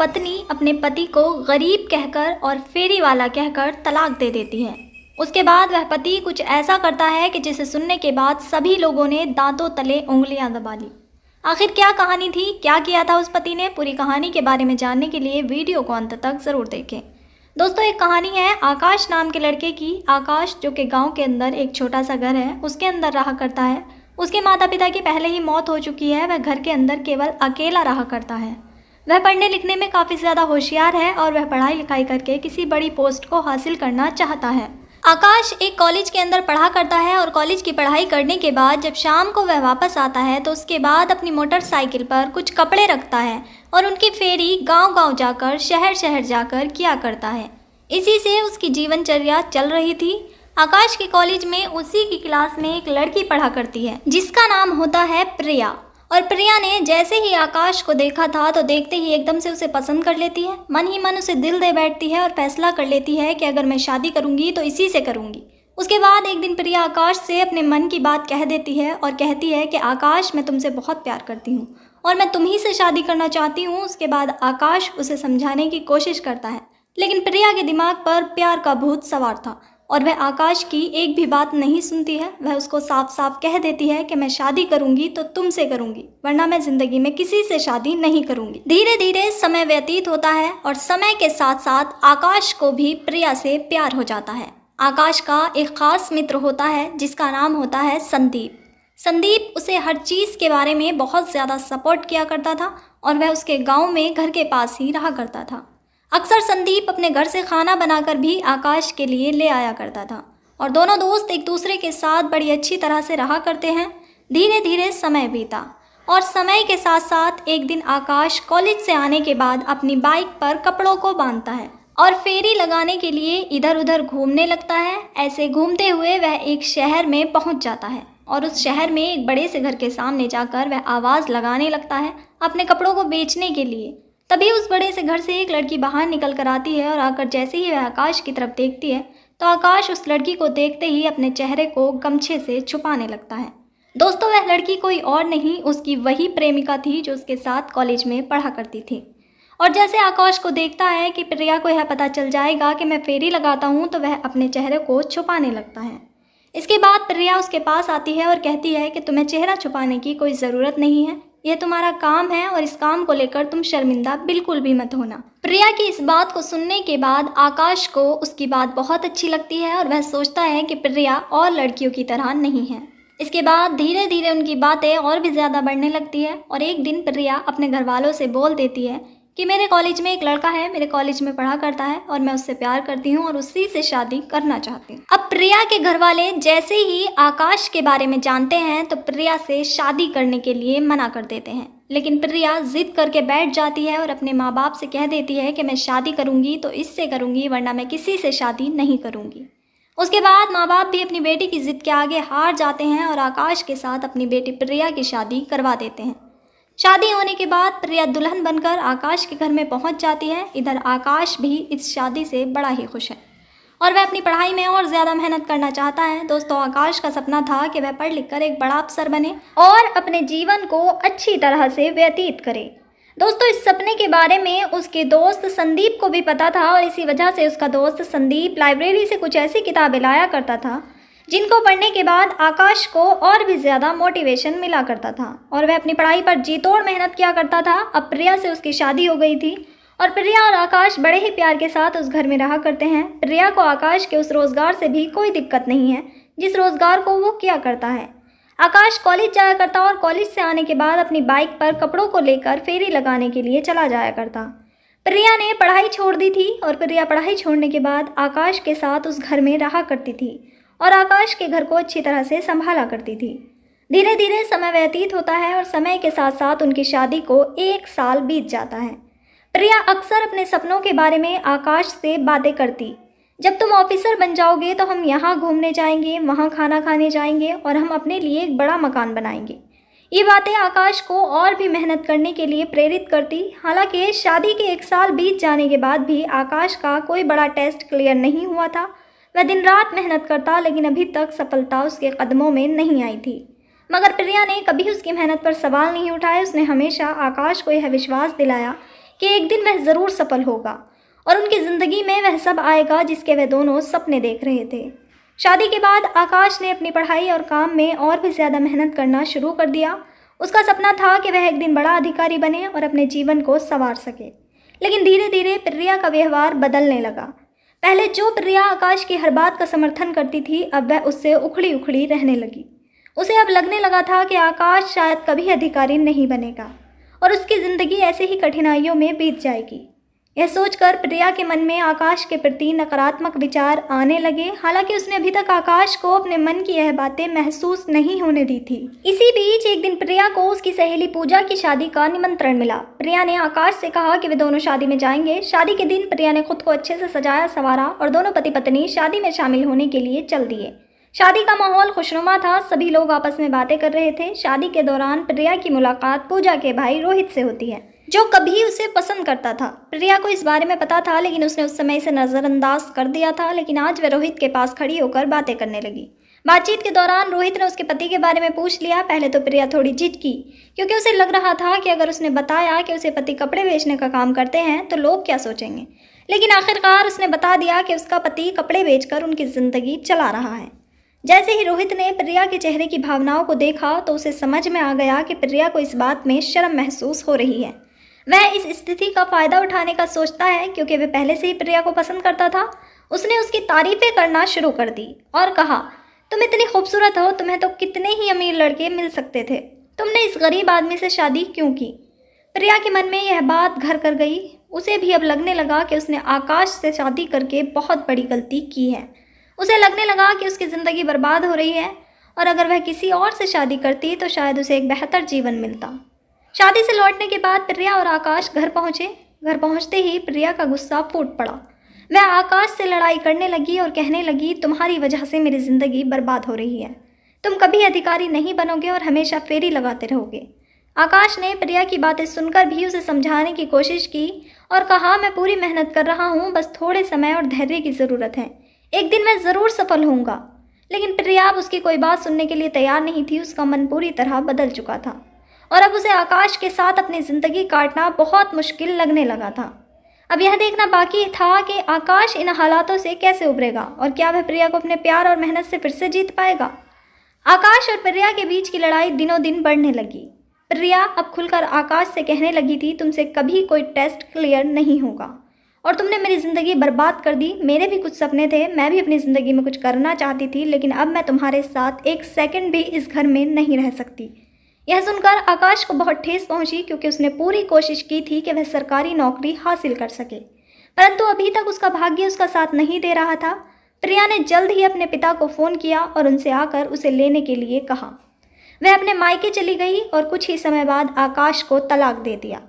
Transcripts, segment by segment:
पत्नी अपने पति को गरीब कहकर और फेरी वाला कहकर तलाक दे देती है। उसके बाद वह पति कुछ ऐसा करता है कि जिसे सुनने के बाद सभी लोगों ने दांतों तले उंगलियां दबा ली। आखिर क्या कहानी थी, क्या किया था उस पति ने? पूरी कहानी के बारे में जानने के लिए वीडियो को अंत तक ज़रूर देखें। दोस्तों, एक कहानी है आकाश नाम के लड़के की। आकाश जो कि गांव के अंदर एक छोटा सा घर है उसके अंदर रहा करता है। उसके माता पिता की पहले ही मौत हो चुकी है। वह घर के अंदर केवल अकेला रहा करता है। वह पढ़ने लिखने में काफ़ी ज़्यादा होशियार है और वह पढ़ाई लिखाई करके किसी बड़ी पोस्ट को हासिल करना चाहता है। आकाश एक कॉलेज के अंदर पढ़ा करता है और कॉलेज की पढ़ाई करने के बाद जब शाम को वह वापस आता है तो उसके बाद अपनी मोटरसाइकिल पर कुछ कपड़े रखता है और उनकी फेरी गांव-गांव जाकर शहर शहर जाकर किया करता है। इसी से उसकी जीवनचर्या चल रही थी। आकाश के कॉलेज में उसी की क्लास में एक लड़की पढ़ा करती है जिसका नाम होता है प्रिया। और प्रिया ने जैसे ही आकाश को देखा था तो देखते ही एकदम से उसे पसंद कर लेती है। मन ही मन उसे दिल दे बैठती है और फैसला कर लेती है कि अगर मैं शादी करूंगी तो इसी से करूंगी। उसके बाद एक दिन प्रिया आकाश से अपने मन की बात कह देती है और कहती है कि आकाश, मैं तुमसे बहुत प्यार करती हूँ और मैं तुम ही से शादी करना चाहती हूँ। उसके बाद आकाश उसे समझाने की कोशिश करता है, लेकिन प्रिया के दिमाग पर प्यार का भूत सवार था और वह आकाश की एक भी बात नहीं सुनती है। वह उसको साफ साफ कह देती है कि मैं शादी करूंगी तो तुमसे करूंगी, वरना मैं ज़िंदगी में किसी से शादी नहीं करूंगी। धीरे धीरे समय व्यतीत होता है और समय के साथ साथ आकाश को भी प्रिया से प्यार हो जाता है। आकाश का एक ख़ास मित्र होता है जिसका नाम होता है संदीप। संदीप उसे हर चीज़ के बारे में बहुत ज़्यादा सपोर्ट किया करता था और वह उसके गाँव में घर के पास ही रहा करता था। अक्सर संदीप अपने घर से खाना बनाकर भी आकाश के लिए ले आया करता था और दोनों दोस्त एक दूसरे के साथ बड़ी अच्छी तरह से रहा करते हैं। धीरे धीरे समय बीता और समय के साथ साथ एक दिन आकाश कॉलेज से आने के बाद अपनी बाइक पर कपड़ों को बांधता है और फेरी लगाने के लिए इधर उधर घूमने लगता है। ऐसे घूमते हुए वह एक शहर में पहुंच जाता है और उस शहर में एक बड़े से घर के सामने जाकर वह आवाज़ लगाने लगता है अपने कपड़ों को बेचने के लिए। तभी उस बड़े से घर से एक लड़की बाहर निकल कर आती है और आकर जैसे ही वह आकाश की तरफ देखती है तो आकाश उस लड़की को देखते ही अपने चेहरे को गमछे से छुपाने लगता है। दोस्तों, वह लड़की कोई और नहीं, उसकी वही प्रेमिका थी जो उसके साथ कॉलेज में पढ़ा करती थी। और जैसे आकाश को देखता है कि प्रिया को यह पता चल जाएगा कि मैं फेरी लगाता हूँ तो वह अपने चेहरे को छुपाने लगता है। इसके बाद प्रिया उसके पास आती है और कहती है कि तुम्हें चेहरा छुपाने की कोई ज़रूरत नहीं है, यह तुम्हारा काम है और इस काम को लेकर तुम शर्मिंदा बिल्कुल भी मत होना। प्रिया की इस बात को सुनने के बाद आकाश को उसकी बात बहुत अच्छी लगती है और वह सोचता है कि प्रिया और लड़कियों की तरह नहीं है। इसके बाद धीरे धीरे उनकी बातें और भी ज़्यादा बढ़ने लगती है और एक दिन प्रिया अपने घर वालों से बोल देती है कि मेरे कॉलेज में एक लड़का है, मेरे कॉलेज में पढ़ा करता है और मैं उससे प्यार करती हूँ और उसी से शादी करना चाहती हूँ। अब प्रिया के घर वाले जैसे ही आकाश के बारे में जानते हैं तो प्रिया से शादी करने के लिए मना कर देते हैं, लेकिन प्रिया जिद करके बैठ जाती है और अपने माँ बाप से कह देती है कि मैं शादी करूँगी तो इससे करूँगी, वरना मैं किसी से शादी नहीं करूँगी। उसके बाद माँ बाप भी अपनी बेटी की जिद के आगे हार जाते हैं और आकाश के साथ अपनी बेटी प्रिया की शादी करवा देते हैं। शादी होने के बाद प्रिया दुल्हन बनकर आकाश के घर में पहुंच जाती है। इधर आकाश भी इस शादी से बड़ा ही खुश है और वह अपनी पढ़ाई में और ज़्यादा मेहनत करना चाहता है। दोस्तों, आकाश का सपना था कि वह पढ़ लिख कर एक बड़ा अफसर बने और अपने जीवन को अच्छी तरह से व्यतीत करे। दोस्तों, इस सपने के बारे में उसके दोस्त संदीप को भी पता था और इसी वजह से उसका दोस्त संदीप लाइब्रेरी से कुछ ऐसी किताबें लाया करता था जिनको पढ़ने के बाद आकाश को और भी ज़्यादा मोटिवेशन मिला करता था और वह अपनी पढ़ाई पर जी तोड़ मेहनत किया करता था। अब प्रिया से उसकी शादी हो गई थी और प्रिया और आकाश बड़े ही प्यार के साथ उस घर में रहा करते हैं। प्रिया को आकाश के उस रोज़गार से भी कोई दिक्कत नहीं है जिस रोज़गार को वो किया करता है। आकाश कॉलेज जाया करता और कॉलेज से आने के बाद अपनी बाइक पर कपड़ों को लेकर फेरी लगाने के लिए चला जाया करता। प्रिया ने पढ़ाई छोड़ दी थी और प्रिया पढ़ाई छोड़ने के बाद आकाश के साथ उस घर में रहा करती थी और आकाश के घर को अच्छी तरह से संभाला करती थी। धीरे धीरे समय व्यतीत होता है और समय के साथ साथ उनकी शादी को 1 साल बीत जाता है। प्रिया अक्सर अपने सपनों के बारे में आकाश से बातें करती, जब तुम ऑफिसर बन जाओगे तो हम यहाँ घूमने जाएंगे, वहाँ खाना खाने जाएंगे और हम अपने लिए एक बड़ा मकान बनाएंगे। ये बातें आकाश को और भी मेहनत करने के लिए प्रेरित करती। हालांकि शादी के 1 साल बीत जाने के बाद भी आकाश का कोई बड़ा टेस्ट क्लियर नहीं हुआ था। वह दिन रात मेहनत करता, लेकिन अभी तक सफलता उसके कदमों में नहीं आई थी। मगर प्रिया ने कभी उसकी मेहनत पर सवाल नहीं उठाए। उसने हमेशा आकाश को यह विश्वास दिलाया कि एक दिन वह ज़रूर सफल होगा और उनकी ज़िंदगी में वह सब आएगा जिसके वह दोनों सपने देख रहे थे। शादी के बाद आकाश ने अपनी पढ़ाई और काम में और भी ज़्यादा मेहनत करना शुरू कर दिया। उसका सपना था कि वह एक दिन बड़ा अधिकारी बने और अपने जीवन को संवार सके। लेकिन धीरे धीरे प्रिया का व्यवहार बदलने लगा। पहले जो प्रिया आकाश की हर बात का समर्थन करती थी, अब वह उससे उखड़ी उखड़ी रहने लगी। उसे अब लगने लगा था कि आकाश शायद कभी अधिकारी नहीं बनेगा और उसकी ज़िंदगी ऐसे ही कठिनाइयों में बीत जाएगी। यह सोचकर प्रिया के मन में आकाश के प्रति नकारात्मक विचार आने लगे। हालांकि उसने अभी तक आकाश को अपने मन की यह बातें महसूस नहीं होने दी थी। इसी बीच एक दिन प्रिया को उसकी सहेली पूजा की शादी का निमंत्रण मिला। प्रिया ने आकाश से कहा कि वे दोनों शादी में जाएंगे। शादी के दिन प्रिया ने खुद को अच्छे से सजाया संवारा और दोनों पति पत्नी शादी में शामिल होने के लिए चल दिए। शादी का माहौल खुशनुमा था। सभी लोग आपस में बातें कर रहे थे। शादी के दौरान प्रिया की मुलाकात पूजा के भाई रोहित से होती है, जो कभी उसे पसंद करता था। प्रिया को इस बारे में पता था, लेकिन उसने उस समय इसे नज़रअंदाज कर दिया था। लेकिन आज वह रोहित के पास खड़ी होकर बातें करने लगी। बातचीत के दौरान रोहित ने उसके पति के बारे में पूछ लिया। पहले तो प्रिया थोड़ी झिझकी, क्योंकि उसे लग रहा था कि अगर उसने बताया कि उसे पति कपड़े बेचने का काम करते हैं तो लोग क्या सोचेंगे। लेकिन आखिरकार उसने बता दिया कि उसका पति कपड़े बेचकर उनकी ज़िंदगी चला रहा है। जैसे ही रोहित ने प्रिया के चेहरे की भावनाओं को देखा तो उसे समझ में आ गया कि प्रिया को इस बात में शर्म महसूस हो रही है। वह इस स्थिति का फ़ायदा उठाने का सोचता है, क्योंकि वह पहले से ही प्रिया को पसंद करता था। उसने उसकी तारीफ़ें करना शुरू कर दी और कहा, तुम इतनी खूबसूरत हो, तुम्हें तो कितने ही अमीर लड़के मिल सकते थे, तुमने इस गरीब आदमी से शादी क्यों की। प्रिया के मन में यह बात घर कर गई। उसे भी अब लगने लगा कि उसने आकाश से शादी करके बहुत बड़ी गलती की है। उसे लगने लगा कि उसकी ज़िंदगी बर्बाद हो रही है और अगर वह किसी और से शादी करती तो शायद उसे एक बेहतर जीवन मिलता। शादी से लौटने के बाद प्रिया और आकाश घर पहुँचे। घर पहुँचते ही प्रिया का गुस्सा फूट पड़ा। वह आकाश से लड़ाई करने लगी और कहने लगी, तुम्हारी वजह से मेरी ज़िंदगी बर्बाद हो रही है। तुम कभी अधिकारी नहीं बनोगे और हमेशा फेरी लगाते रहोगे। आकाश ने प्रिया की बातें सुनकर भी उसे समझाने की कोशिश की और कहा, मैं पूरी मेहनत कर रहा हूँ, बस थोड़े समय और धैर्य की ज़रूरत है। एक दिन मैं ज़रूर सफल होऊंगा। लेकिन प्रिया अब उसकी कोई बात सुनने के लिए तैयार नहीं थी। उसका मन पूरी तरह बदल चुका था और अब उसे आकाश के साथ अपनी ज़िंदगी काटना बहुत मुश्किल लगने लगा था। अब यह देखना बाकी था कि आकाश इन हालातों से कैसे उभरेगा और क्या वह प्रिया को अपने प्यार और मेहनत से फिर से जीत पाएगा। आकाश और प्रिया के बीच की लड़ाई दिनों दिन बढ़ने लगी। प्रिया अब खुलकर आकाश से कहने लगी थी, तुमसे कभी कोई टेस्ट क्लियर नहीं होगा और तुमने मेरी ज़िंदगी बर्बाद कर दी। मेरे भी कुछ सपने थे, मैं भी अपनी ज़िंदगी में कुछ करना चाहती थी, लेकिन अब मैं तुम्हारे साथ एक सेकंड भी इस घर में नहीं रह सकती। यह सुनकर आकाश को बहुत ठेस पहुंची, क्योंकि उसने पूरी कोशिश की थी कि वह सरकारी नौकरी हासिल कर सके, परंतु अभी तक उसका भाग्य उसका साथ नहीं दे रहा था। प्रिया ने जल्द ही अपने पिता को फ़ोन किया और उनसे आकर उसे लेने के लिए कहा। वह अपने मायके चली गई और कुछ ही समय बाद आकाश को तलाक दे दिया।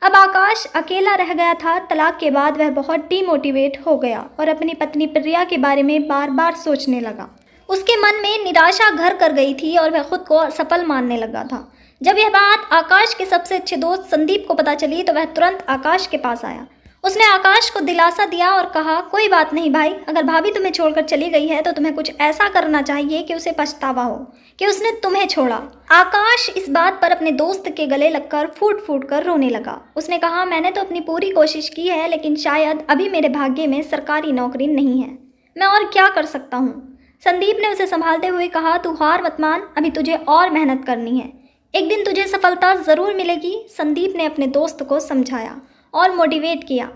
अब आकाश अकेला रह गया था। तलाक के बाद वह बहुत डीमोटिवेट हो गया और अपनी पत्नी प्रिया के बारे में बार बार सोचने लगा। उसके मन में निराशा घर कर गई थी और वह खुद को असफल मानने लगा था। जब यह बात आकाश के सबसे अच्छे दोस्त संदीप को पता चली तो वह तुरंत आकाश के पास आया। उसने आकाश को दिलासा दिया और कहा, कोई बात नहीं भाई, अगर भाभी तुम्हें छोड़कर चली गई है तो तुम्हें कुछ ऐसा करना चाहिए कि उसे पछतावा हो कि उसने तुम्हें छोड़ा। आकाश इस बात पर अपने दोस्त के गले लगकर फूट फूट कर रोने लगा। उसने कहा, मैंने तो अपनी पूरी कोशिश की है, लेकिन शायद अभी मेरे भाग्य में सरकारी नौकरी नहीं है। मैं और क्या कर सकता हूँ। संदीप ने उसे संभालते हुए कहा, तू हार मत मान, अभी तुझे और मेहनत करनी है, एक दिन तुझे सफलता ज़रूर मिलेगी। संदीप ने अपने दोस्त को समझाया और मोटिवेट किया।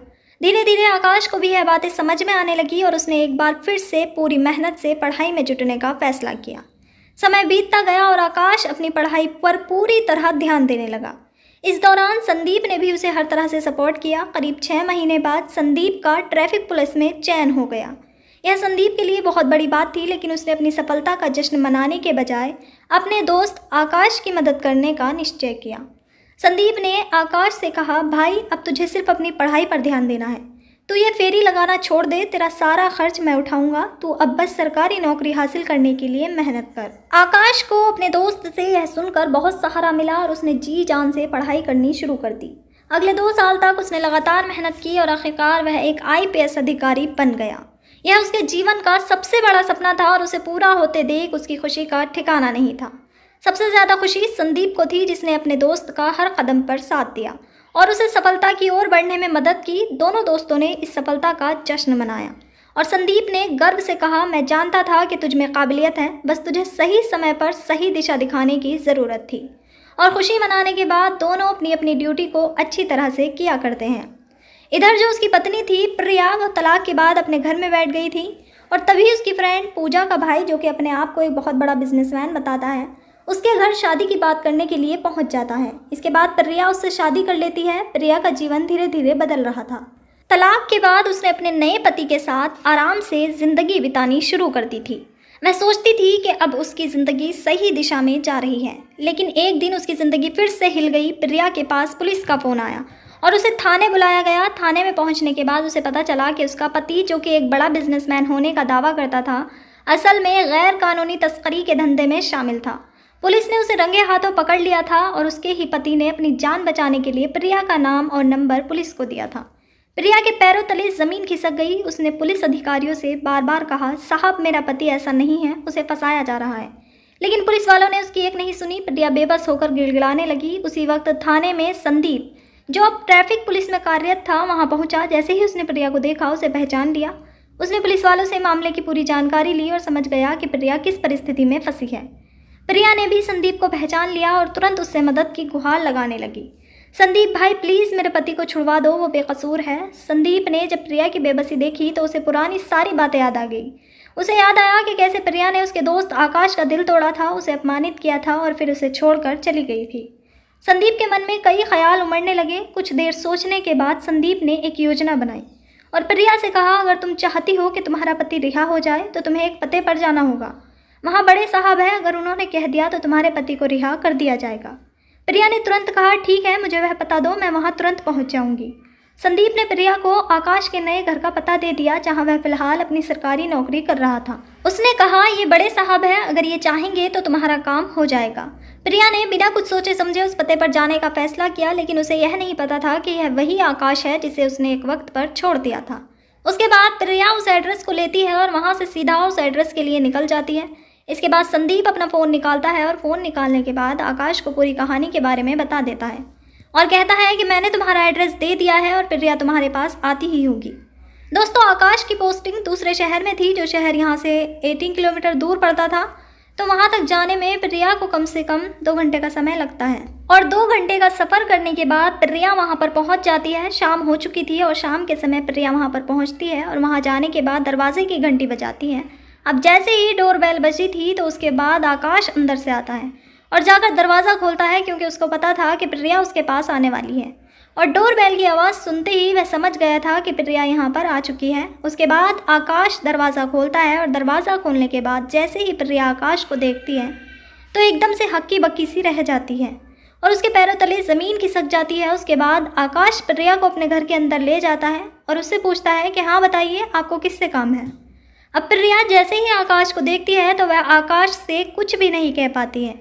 धीरे धीरे आकाश को भी यह बातें समझ में आने लगी और उसने एक बार फिर से पूरी मेहनत से पढ़ाई में जुटने का फैसला किया। समय बीतता गया और आकाश अपनी पढ़ाई पर पूरी तरह ध्यान देने लगा। इस दौरान संदीप ने भी उसे हर तरह से सपोर्ट किया। करीब 6 महीने बाद संदीप का ट्रैफिक पुलिस में चयन हो गया। यह संदीप के लिए बहुत बड़ी बात थी, लेकिन उसने अपनी सफलता का जश्न मनाने के बजाय अपने दोस्त आकाश की मदद करने का निश्चय किया। संदीप ने आकाश से कहा, भाई अब तुझे सिर्फ अपनी पढ़ाई पर ध्यान देना है। तू ये फेरी लगाना छोड़ दे, तेरा सारा खर्च मैं उठाऊंगा। तू अब बस सरकारी नौकरी हासिल करने के लिए मेहनत कर। आकाश को अपने दोस्त से यह सुनकर बहुत सहारा मिला और उसने जी जान से पढ़ाई करनी शुरू कर दी। अगले 2 साल तक उसने लगातार मेहनत की और आखिरकार वह एक IPS अधिकारी बन गया। यह उसके जीवन का सबसे बड़ा सपना था और उसे पूरा होते देख उसकी खुशी का ठिकाना नहीं था। सबसे ज़्यादा खुशी संदीप को थी, जिसने अपने दोस्त का हर कदम पर साथ दिया और उसे सफलता की ओर बढ़ने में मदद की। दोनों दोस्तों ने इस सफलता का जश्न मनाया और संदीप ने गर्व से कहा, मैं जानता था कि तुझ में काबिलियत है, बस तुझे सही समय पर सही दिशा दिखाने की ज़रूरत थी। और खुशी मनाने के बाद दोनों अपनी अपनी ड्यूटी को अच्छी तरह से किया करते हैं। इधर जो उसकी पत्नी थी प्रिया, वो तलाक के बाद अपने घर में बैठ गई थी और तभी उसकी फ्रेंड पूजा का भाई, जो कि अपने आप को एक बहुत बड़ा बिजनेसमैन बताता है, उसके घर शादी की बात करने के लिए पहुंच जाता है। इसके बाद प्रिया उससे शादी कर लेती है। प्रिया का जीवन धीरे धीरे बदल रहा था। तलाक के बाद उसने अपने नए पति के साथ आराम से ज़िंदगी बितानी शुरू कर दी थी। मैं सोचती थी कि अब उसकी ज़िंदगी सही दिशा में जा रही है, लेकिन एक दिन उसकी ज़िंदगी फिर से हिल गई। प्रिया के पास पुलिस का फ़ोन आया और उसे थाने बुलाया गया। थाने में पहुंचने के बाद उसे पता चला कि उसका पति, जो कि एक बड़ा बिजनेसमैन होने का दावा करता था, असल में गैर कानूनी तस्करी के धंधे में शामिल था। पुलिस ने उसे रंगे हाथों पकड़ लिया था और उसके ही पति ने अपनी जान बचाने के लिए प्रिया का नाम और नंबर पुलिस को दिया था। प्रिया के पैरों तले ज़मीन खिसक गई। उसने पुलिस अधिकारियों से बार बार कहा, साहब मेरा पति ऐसा नहीं है, उसे फंसाया जा रहा है। लेकिन पुलिस वालों ने उसकी एक नहीं सुनी। प्रिया बेबस होकर गिड़गिड़ाने लगी। उसी वक्त थाने में संदीप, जो अब ट्रैफिक पुलिस में कार्यरत था, वहां पहुंचा। जैसे ही उसने प्रिया को देखा, उसे पहचान लिया। उसने पुलिस वालों से मामले की पूरी जानकारी ली और समझ गया कि प्रिया किस परिस्थिति में फंसी है। प्रिया ने भी संदीप को पहचान लिया और तुरंत उससे मदद की गुहार लगाने लगी। संदीप भाई, प्लीज़ मेरे पति को छुड़वा दो, वो बेकसूर है। संदीप ने जब प्रिया की बेबसी देखी तो उसे पुरानी सारी बातें याद आ गई। उसे याद आया कि कैसे प्रिया ने उसके दोस्त आकाश का दिल तोड़ा था, उसे अपमानित किया था और फिर उसे छोड़कर चली गई थी। संदीप के मन में कई ख्याल उमड़ने लगे। कुछ देर सोचने के बाद संदीप ने एक योजना बनाई और प्रिया से कहा, अगर तुम चाहती हो कि तुम्हारा पति रिहा हो जाए तो तुम्हें एक पते पर जाना होगा। वहाँ बड़े साहब हैं, अगर उन्होंने कह दिया तो तुम्हारे पति को रिहा कर दिया जाएगा। प्रिया ने तुरंत कहा, ठीक है, मुझे वह पता दो, मैं वहाँ तुरंत पहुँच जाऊँगी। संदीप ने प्रिया को आकाश के नए घर का पता दे दिया, जहाँ वह फिलहाल अपनी सरकारी नौकरी कर रहा था। उसने कहा, ये बड़े साहब हैं, अगर ये चाहेंगे तो तुम्हारा काम हो जाएगा। प्रिया ने बिना कुछ सोचे समझे उस पते पर जाने का फैसला किया, लेकिन उसे यह नहीं पता था कि यह वही आकाश है जिसे उसने एक वक्त पर छोड़ दिया था। उसके बाद प्रिया उस एड्रेस को लेती है और वहाँ से सीधा उस एड्रेस के लिए निकल जाती है। इसके बाद संदीप अपना फ़ोन निकालता है और फ़ोन निकालने के बाद आकाश को पूरी कहानी के बारे में बता देता है और कहता है कि मैंने तुम्हारा एड्रेस दे दिया है और प्रिया तुम्हारे पास आती ही होगी। दोस्तों, आकाश की पोस्टिंग दूसरे शहर में थी, जो शहर यहाँ से 18 किलोमीटर दूर पड़ता था। तो वहाँ तक जाने में प्रिया को कम से कम 2 घंटे का समय लगता है और 2 घंटे का सफ़र करने के बाद प्रिया वहाँ पर पहुँच जाती है। शाम हो चुकी थी और शाम के समय प्रिया वहाँ पर पहुँचती है और वहाँ जाने के बाद दरवाजे की घंटी बजाती है। अब जैसे ही डोरबेल बजी थी तो उसके बाद आकाश अंदर से आता है और जाकर दरवाज़ा खोलता है, क्योंकि उसको पता था कि प्रिया उसके पास आने वाली है। और डोरबेल की आवाज़ सुनते ही वह समझ गया था कि प्रिया यहाँ पर आ चुकी है। उसके बाद आकाश दरवाज़ा खोलता है और दरवाज़ा खोलने के बाद जैसे ही प्रिया आकाश को देखती है तो एकदम से हक्की बक्की सी रह जाती है और उसके पैरों तले ज़मीन खिसक जाती है। उसके बाद आकाश प्रिया को अपने घर के अंदर ले जाता है और उससे पूछता है कि हाँ बताइए, आपको किससे काम है। अब प्रिया जैसे ही आकाश को देखती है तो वह आकाश से कुछ भी नहीं कह पाती है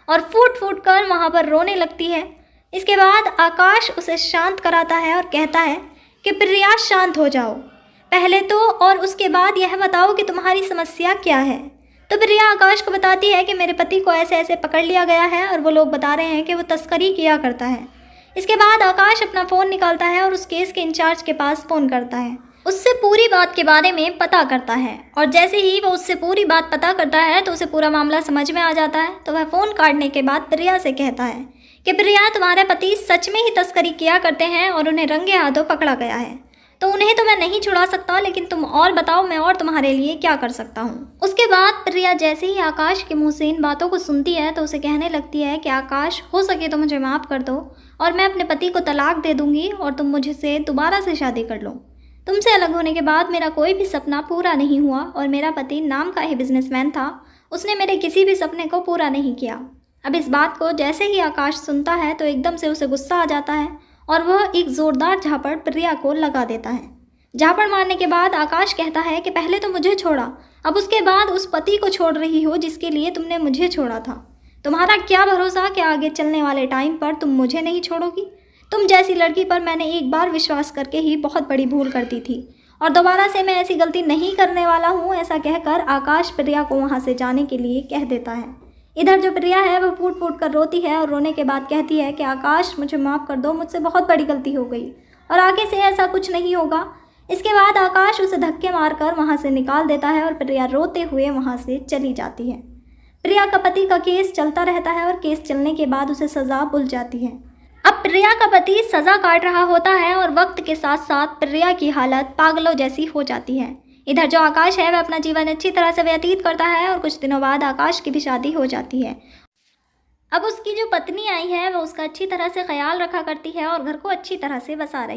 और फूट फूट कर वहाँ पर रोने लगती है। इसके बाद आकाश उसे शांत कराता है और कहता है कि प्रिया शांत हो जाओ पहले तो, और उसके बाद यह बताओ कि तुम्हारी समस्या क्या है। तो प्रिया आकाश को बताती है कि मेरे पति को ऐसे ऐसे पकड़ लिया गया है और वो लोग बता रहे हैं कि वो तस्करी किया करता है। इसके बाद आकाश अपना फ़ोन निकालता है और उस केस के इंचार्ज के पास फ़ोन करता है, उससे पूरी बात के बारे में पता करता है। और जैसे ही वो उससे पूरी बात पता करता है तो उसे पूरा मामला समझ में आ जाता है। तो वह फ़ोन काटने के बाद प्रिया से कहता है कि प्रिया, तुम्हारे पति सच में ही तस्करी किया करते हैं और उन्हें रंगे हाथों पकड़ा गया है, तो उन्हें तो मैं नहीं छुड़ा सकता, लेकिन तुम और बताओ मैं और तुम्हारे लिए क्या कर सकता हूँ। उसके बाद प्रिया जैसे ही आकाश के मुँह से इन बातों को सुनती है तो उसे कहने लगती है कि आकाश, हो सके तो मुझे माफ़ कर दो और मैं अपने पति को तलाक दे दूँगी और तुम मुझसे दोबारा से शादी कर लो। तुमसे अलग होने के बाद मेरा कोई भी सपना पूरा नहीं हुआ और मेरा पति नाम का ही बिजनेसमैन था, उसने मेरे किसी भी सपने को पूरा नहीं किया। अब इस बात को जैसे ही आकाश सुनता है तो एकदम से उसे गुस्सा आ जाता है और वह एक ज़ोरदार झापड़ प्रिया को लगा देता है। झापड़ मारने के बाद आकाश कहता है कि पहले तो मुझे छोड़ा, अब उसके बाद उस पति को छोड़ रही हो जिसके लिए तुमने मुझे छोड़ा था। तुम्हारा क्या भरोसा कि आगे चलने वाले टाइम पर तुम मुझे नहीं छोड़ोगी। तुम जैसी लड़की पर मैंने एक बार विश्वास करके ही बहुत बड़ी भूल कर दी थी और दोबारा से मैं ऐसी गलती नहीं करने वाला हूँ। ऐसा कहकर आकाश प्रिया को वहाँ से जाने के लिए कह देता है। इधर जो प्रिया है वो फूट फूट कर रोती है और रोने के बाद कहती है कि आकाश मुझे माफ़ कर दो, मुझसे बहुत बड़ी गलती हो गई और आगे से ऐसा कुछ नहीं होगा। इसके बाद आकाश उसे धक्के मारकर वहाँ से निकाल देता है और प्रिया रोते हुए वहाँ से चली जाती है। प्रिया का पति का केस चलता रहता है और केस चलने के बाद उसे सज़ा मिल जाती है। अब प्रिया का पति सज़ा काट रहा होता है और वक्त के साथ साथ प्रिया की हालत पागलों जैसी हो जाती है। इधर जो आकाश है वह अपना जीवन अच्छी तरह से व्यतीत करता है और कुछ दिनों बाद आकाश की भी शादी हो जाती है। अब उसकी जो पत्नी आई है वह उसका अच्छी तरह से ख्याल रखा करती है और घर को अच्छी तरह से बसा रही है।